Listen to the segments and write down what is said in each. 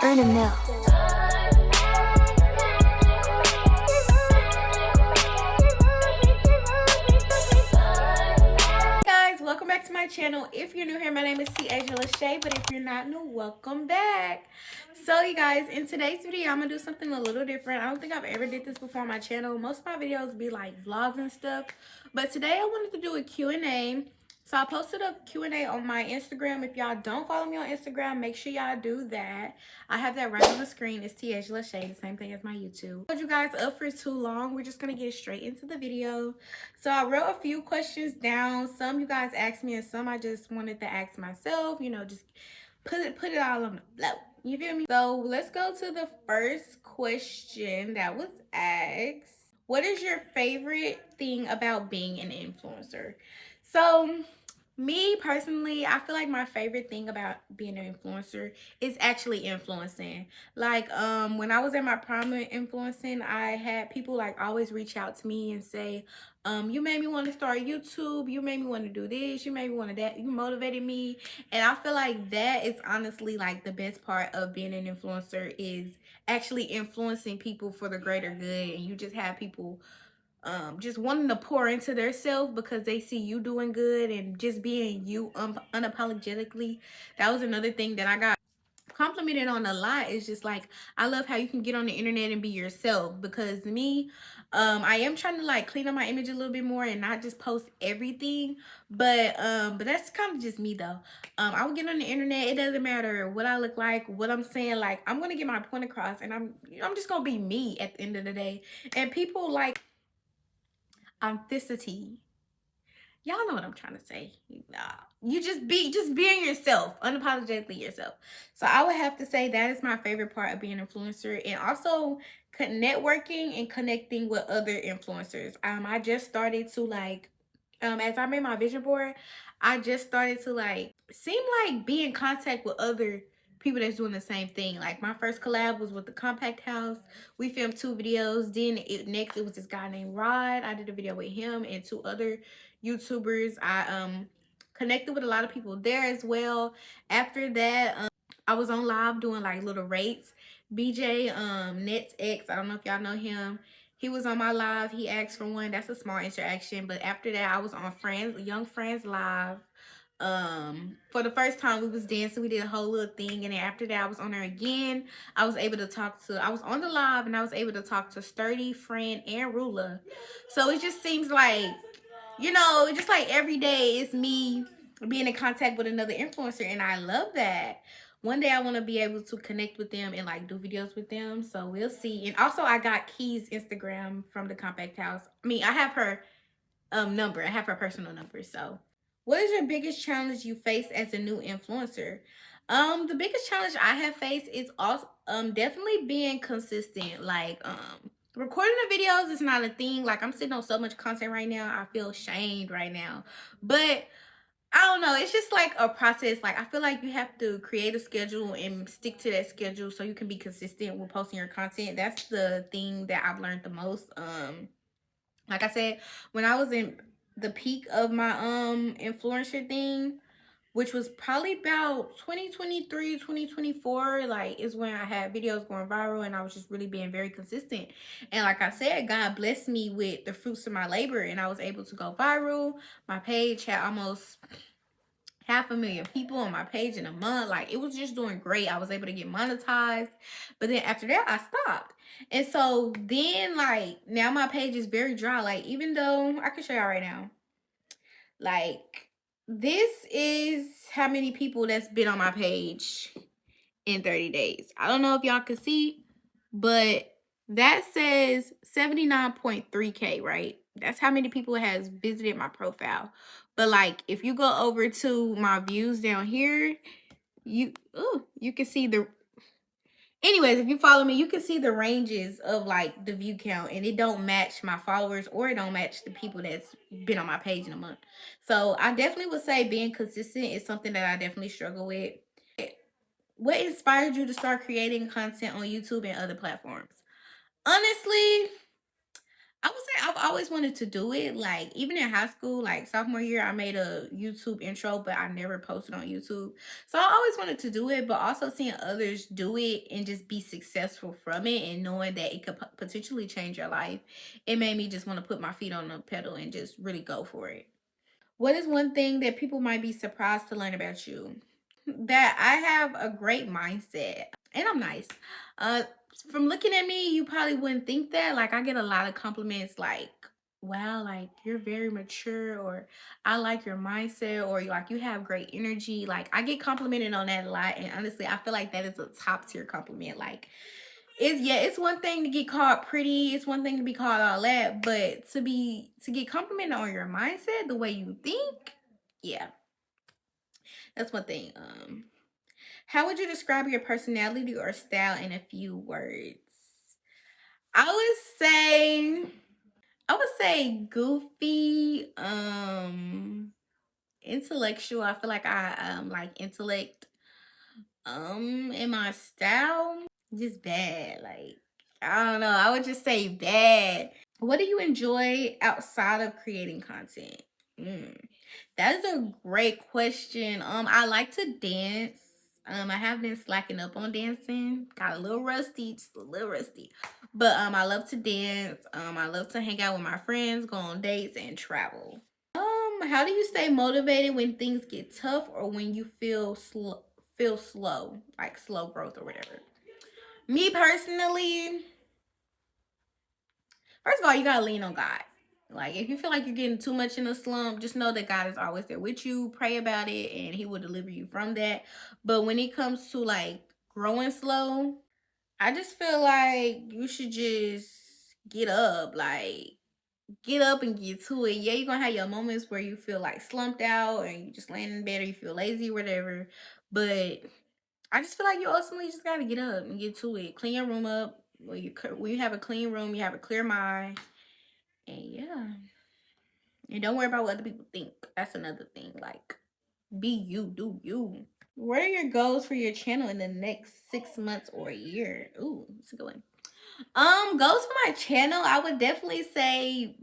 Earn a mill. Guys, welcome back to my channel. If you're new here, my name is Tiaja Lachey, but if you're not new, welcome back. So you guys, in today's video, I'm gonna do something a little different. I don't think I've ever did this before on my channel. Most of my videos be like vlogs and stuff, but today I wanted to do a Q&A. So I posted a Q&A on my Instagram. If y'all don't follow me on Instagram, make sure y'all do that. I have that right on the screen. It's Tiaja Lachey, the same thing as my YouTube. I told you guys up for too long. We're just gonna get straight into the video. So I wrote a few questions down. Some you guys asked me and some I just wanted to ask myself, you know, just put it all on the flow. You feel me? So let's go to the first question that was asked. What is your favorite thing about being an influencer? So me personally, I feel like my favorite thing about being an influencer is actually influencing. Like when I was at my prime influencing, I had people like always reach out to me and say, you made me want to start YouTube, you made me want to do this, you made me want to that, you motivated me. And I feel like that is honestly like the best part of being an influencer, is actually influencing people for the greater good. And you just have people just wanting to pour into their self because they see you doing good and just being you unapologetically. That was another thing that I got complimented on a lot. Is just like, I love how you can get on the internet and be yourself. Because me, I am trying to like clean up my image a little bit more and not just post everything, but that's kind of just me though. I will get on the internet, it doesn't matter what I look like, what I'm saying, like I'm gonna get my point across, and I'm just gonna be me at the end of the day. And people like authenticity. Y'all know what I'm trying to say. You just being yourself, unapologetically yourself. So I would have to say that is my favorite part of being an influencer, and also networking and connecting with other influencers. I just started to like, as I made my vision board, I just started to like seem like be in contact with other people that's doing the same thing. Like my first collab was with the Compact House. We filmed 2 videos. Then next it was this guy named Rod. I did a video with him and 2 other YouTubers. I connected with a lot of people there as well. After that, I was on live doing like little rates. BJ Nets X, I don't know if y'all know him. He was on my live. He asked for one. That's a small interaction. But after that, I was on Young Friends Live. For the first time we was dancing, we did a whole little thing, and then after that I was on there again. I was able to talk to, I was on the live and I was able to talk to Sturdy, Friend, and Rula. So it just seems like, you know, just like every day it's me being in contact with another influencer, and I love that. One day I want to be able to connect with them and like do videos with them, so we'll see. And also I got Key's Instagram from the Compact House. I mean, I have her number, I have her personal number. So what is your biggest challenge you face as a new influencer? The biggest challenge I have faced is also definitely being consistent. Like recording the videos is not a thing. Like I'm sitting on so much content right now, I feel shamed right now. But I don't know, it's just like a process. Like I feel like you have to create a schedule and stick to that schedule so you can be consistent with posting your content. That's the thing that I've learned the most. Like I said, when I was in the peak of my influencer thing, which was probably about 2023, 2024, like is when I had videos going viral and I was just really being very consistent. And like I said, God blessed me with the fruits of my labor and I was able to go viral. My page had almost 500,000 people on my page in a month. Like it was just doing great. I was able to get monetized, but then after that I stopped. And so then like now my page is very dry. Like even though I can show y'all right now, like this is how many people that's been on my page in 30 days. I don't know if y'all can see, but that says 79.3K, right? That's how many people has visited my profile. But like if you go over to my views down here, you can see the, anyways, if you follow me, you can see the ranges of like the view count, and it don't match my followers or it don't match the people that's been on my page in a month. So I definitely would say being consistent is something that I definitely struggle with. What inspired you to start creating content on YouTube and other platforms? Honestly, I would say I've always wanted to do it. Like even in high school, like sophomore year, I made a YouTube intro, but I never posted on YouTube. So I always wanted to do it, but also seeing others do it and just be successful from it, and knowing that it could potentially change your life, it made me just want to put my feet on the pedal and just really go for it. What is one thing that people might be surprised to learn about you? That I have a great mindset and I'm nice. Uh from looking at me, you probably wouldn't think that. Like I get a lot of compliments like, wow, like you're very mature, or I like your mindset, or like you have great energy. Like I get complimented on that a lot. And honestly, I feel like that is a top tier compliment. Like it's, yeah, it's one thing to get called pretty, it's one thing to be called all that, but to get complimented on your mindset, the way you think, yeah, that's one thing. How would you describe your personality or style in a few words? I would say I would say goofy, intellectual. I feel like I like intellect. In my style, just bad. Like I don't know. I would just say bad. What do you enjoy outside of creating content? Mm, that is a great question. I like to dance. I have been slacking up on dancing. Got a little rusty, just a little rusty. But I love to dance. I love to hang out with my friends, go on dates, and travel. How do you stay motivated when things get tough or when you feel slow, like slow growth or whatever? Me personally, first of all, you gotta lean on God. Like if you feel like you're getting too much in a slump, just know that God is always there with you. Pray about it and he will deliver you from that. But when it comes to like growing slow, I just feel like you should just get up. Like get up and get to it. Yeah, you're gonna have your moments where you feel like slumped out and you just laying in bed or you feel lazy, whatever. But I just feel like you ultimately just gotta get up and get to it. Clean your room up. When you have a clean room, you have a clear mind. And yeah. And don't worry about what other people think. That's another thing. Like, be you, do you. What are your goals for your channel in the next 6 months or a year? Ooh, that's a good one. Goals for my channel, I would definitely say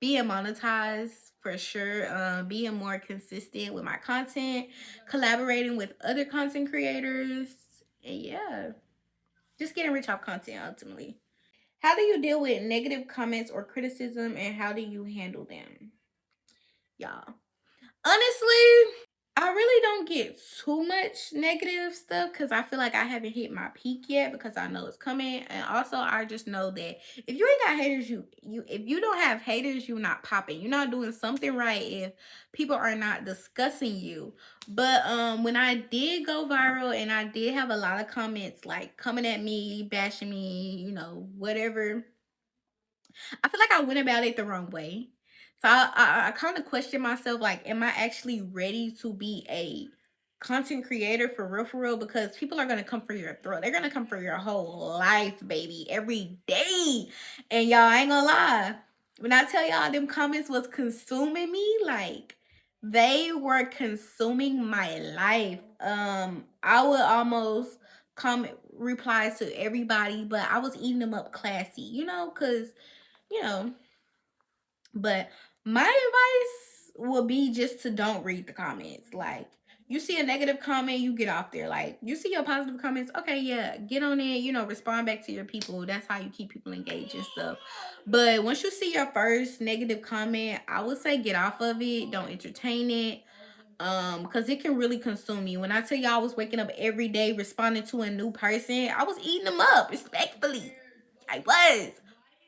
being monetized for sure. Being more consistent with my content, collaborating with other content creators, and yeah, just getting rich off content ultimately. How do you deal with negative comments or criticism, and how do you handle them, y'all? Honestly, I really don't get too much negative stuff because I feel like I haven't hit my peak yet because I know it's coming. And also I just know that if you ain't got haters, you if you don't have haters, you're not popping. You're not doing something right if people are not discussing you. But when I did go viral and I did have a lot of comments like coming at me, bashing me, whatever, I feel like I went about it the wrong way. So I kind of question myself, like, am I actually ready to be a content creator for real? Because people are gonna come for your throat. They're gonna come for your whole life, baby, every day. And y'all, I ain't gonna lie. When I tell y'all them comments was consuming me, like they were consuming my life. I would almost comment replies to everybody, but I was eating them up classy, because you know, but my advice would be just to don't read the comments. Like, you see a negative comment, you get off there. Like, you see your positive comments, okay, yeah, get on it, respond back to your people. That's how you keep people engaged and stuff. But once you see your first negative comment, I would say get off of it, don't entertain it. Because it can really consume you. When I tell you I was waking up every day responding to a new person, I was eating them up respectfully. I was.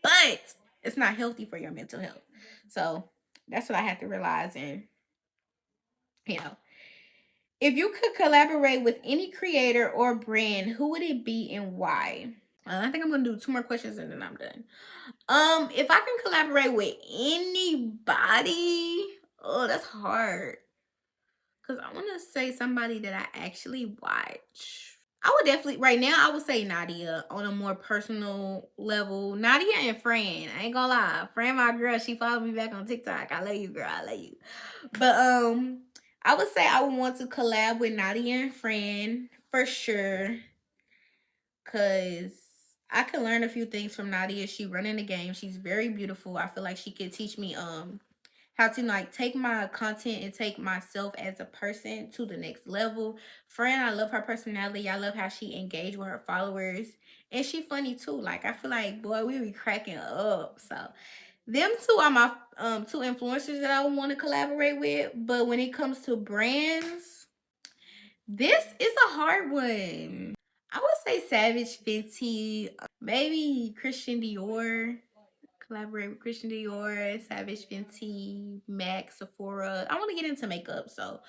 But it's not healthy for your mental health. So that's what I had to realize. And, you know, if you could collaborate with any creator or brand, who would it be and why? I think I'm gonna do two more questions and then I'm done. If I can collaborate with anybody, oh, that's hard. Cause I want to say somebody that I actually watch. I would definitely right now. I would say Nadia on a more personal level. Nadia and Fran. I ain't gonna lie, Fran, my girl. She followed me back on TikTok. I love you, girl. I love you. But I would say I would want to collab with Nadia and Fran for sure. Cause I could learn a few things from Nadia. She running the game. She's very beautiful. I feel like she could teach me how to like take my content and take myself as a person to the next level. Friend, I love her personality. I love how she engaged with her followers. And she funny too. Like I feel like boy, we be cracking up. So them two are my two influencers that I want to collaborate with. But when it comes to brands, this is a hard one. I would say Savage Fenty, maybe Christian Dior. Collaborate with Christian Dior, Savage Fenty, MAC, Sephora. I want to get into makeup, so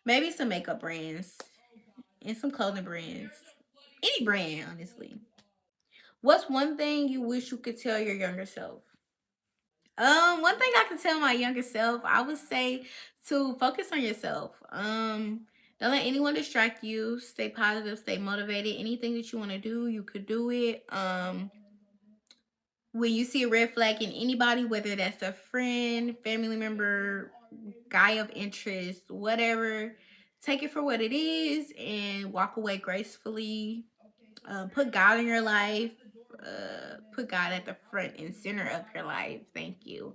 maybe some makeup brands and some clothing brands. Any brand, honestly. What's one thing you wish you could tell your younger self? One thing I could tell my younger self, I would say to focus on yourself. Don't let anyone distract you. Stay positive, stay motivated. Anything that you want to do, you could do it. When you see a red flag in anybody, whether that's a friend, family member, guy of interest, whatever, take it for what it is and walk away gracefully. Put God in your life. Put God at the front and center of your life. Thank you.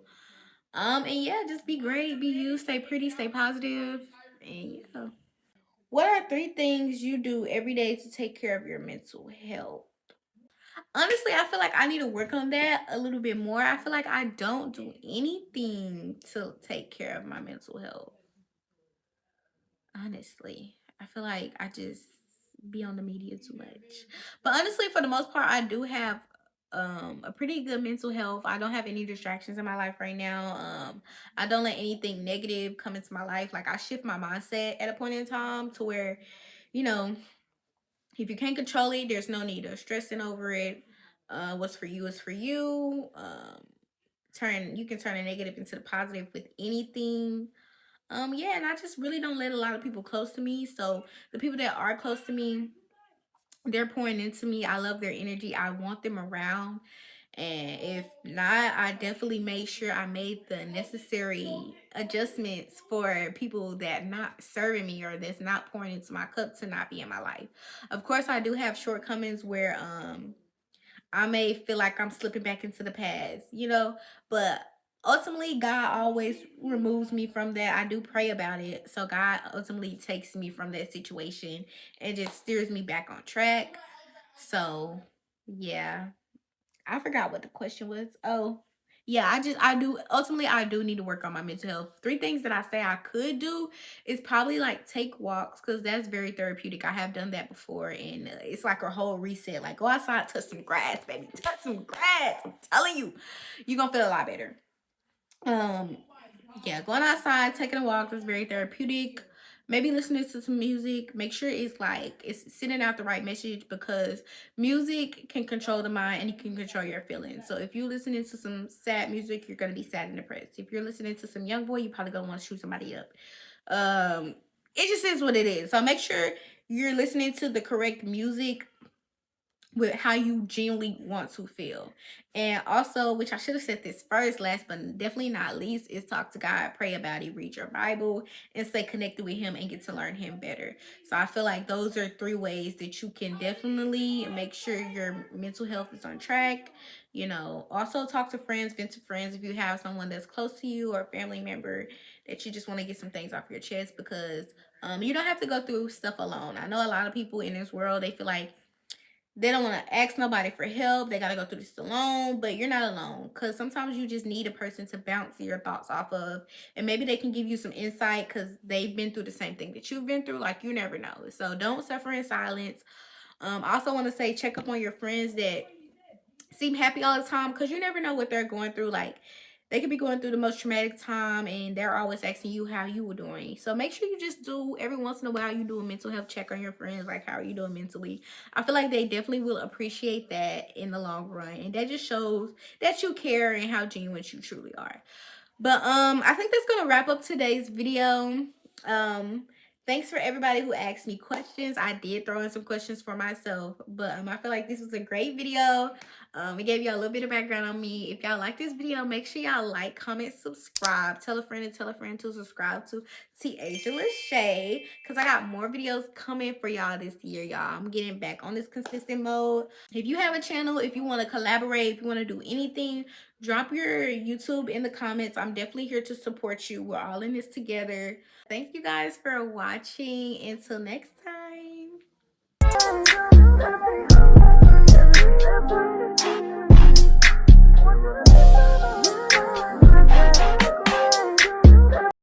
And yeah, just be great, be you, stay pretty, stay positive, and yeah. What are three things you do every day to take care of your mental health? Honestly, I feel like I need to work on that a little bit more. I feel like I don't do anything to take care of my mental health. Honestly, I feel like I just be on the media too much. But honestly, for the most part, I do have a pretty good mental health. I don't have any distractions in my life right now. I don't let anything negative come into my life. Like I shift my mindset at a point in time to where, you know, if you can't control it, there's no need of stressing over it. What's for you is for you. You can turn a negative into the positive with anything. Yeah, and I just really don't let a lot of people close to me. So the people that are close to me, they're pouring into me. I love their energy. I want them around. And if not, I definitely made sure I made the necessary adjustments for people that not serving me or that's not pouring into my cup to not be in my life. Of course, I do have shortcomings where I may feel like I'm slipping back into the past, but ultimately God always removes me from that. I do pray about it. So God ultimately takes me from that situation and just steers me back on track. So, yeah. I forgot what the question was. Oh, yeah, I do need to work on my mental health. Three things that I say I could do is probably like take walks because that's very therapeutic. I have done that before and it's like a whole reset. Like go outside, touch some grass, baby. Touch some grass. I'm telling you, you're gonna feel a lot better. Um, yeah, going outside, taking a walk is very therapeutic. Maybe listening to some music. Make sure it's sending out the right message because music can control the mind and you can control your feelings. So if you're listening to some sad music, you're gonna be sad and depressed. If you're listening to some young boy, you probably gonna want to shoot somebody up. It just is what it is. So make sure you're listening to the correct music with how you genuinely want to feel. And also, which I should have said this first, last but definitely not least, is talk to God, pray about it, read your Bible, and stay connected with Him and get to learn Him better. So I feel like those are three ways that you can definitely make sure your mental health is on track. Also talk to friends, vent to friends if you have someone that's close to you or a family member that you just want to get some things off your chest because you don't have to go through stuff alone. I know a lot of people in this world, they feel like they don't want to ask nobody for help. They got to go through this alone, but you're not alone because sometimes you just need a person to bounce your thoughts off of. And maybe they can give you some insight because they've been through the same thing that you've been through. Like, you never know. So don't suffer in silence. I also want to say check up on your friends that seem happy all the time because you never know what they're going through. Like, they could be going through the most traumatic time and they're always asking you how you were doing. So make sure you just do every once in a while you do a mental health check on your friends, like how are you doing mentally. I feel like they definitely will appreciate that in the long run. And that just shows that you care and how genuine you truly are. But I think that's gonna wrap up today's video. Thanks for everybody who asked me questions. I did throw in some questions for myself, but I feel like this was a great video. It gave y'all a little bit of background on me. If y'all like this video, make sure y'all like, comment, subscribe. Tell a friend and tell a friend to subscribe to Tiasia Lashay, because I got more videos coming for y'all this year, y'all. I'm getting back on this consistent mode. If you have a channel, if you want to collaborate, if you want to do anything, drop your YouTube in the comments. I'm definitely here to support you. We're all in this together. Thank you guys for watching. Until next time.